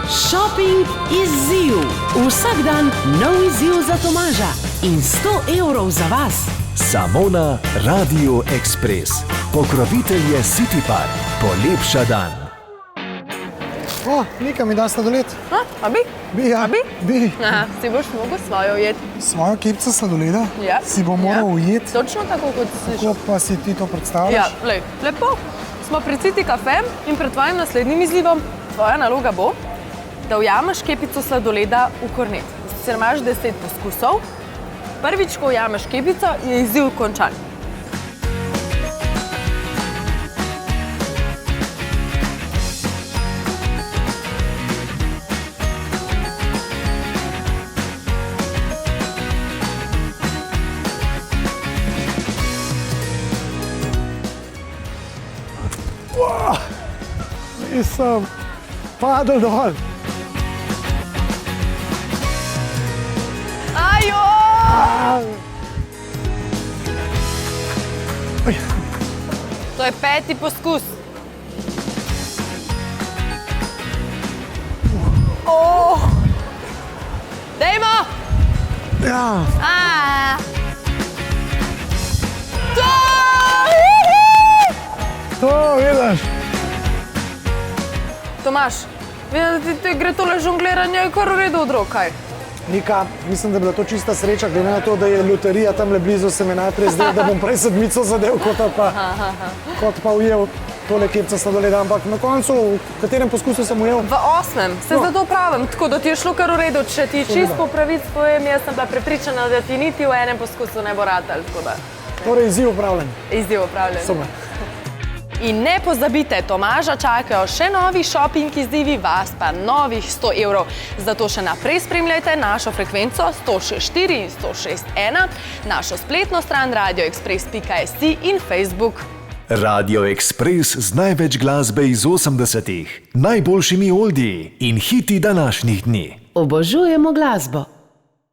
Shopping izziv. Vsak dan nov izziv za Tomaža in 100 evrov za vas. Samo na Radio Express. Pokrovitelj je City Park. Polepša dan. Nika mi da sladoled. A bi? Bi, ja. A bi? Bi. Aha, si boš mogel svojo ujeti. Svojo kepco sladoleda Ja. si bo moral ujeti. Točno tako, kot si slišal. Kako pa si ti to predstavljaš? Ja, lepo. Smo pri City Cafe in pred tvojim naslednjim izzivom. Tvoja naloga bo, da ujameš kepico sladoleda v kornet. Sicer imaš 10 poskusov. Prvič, ko ujameš kepico, je izziv končan. Nisem padel dol. Ajo! To je 5. poskus. Dajmo! Ja. To vidiš. Tomaž, vidim, da ti gre tole žongliranje kar v redu od rok, kaj? Nika, mislim, da je bila to čista sreča, glede na to, da je loterija tamle blizu, se mi najprej zdelo, da bom prej sedmico zadev, kot pa ujel tole kepca sladoleda, ampak na koncu, v katerem poskusu sem ujel? V 8. Se zato pravim, tako da ti je šlo kar v redu. Če ti čist po pravic povem, jaz sem bila prepričana, da ti niti v enem poskusu ne bo ratal, tako da. Torej, izziv upravljen. Izziv upravljen. Super. In ne pozabite, Tomaža čakajo še novi shopping izzivi, vas pa novih 100 evrov. Zato še naprej spremljajte našo frekvenco 106.4 in 106.1, našo spletno stran radioexpress.si in Facebook. Radio Express z največ glasbe iz 80-ih, najboljšimi oldiji in hiti današnjih dni. Obožujemo glasbo.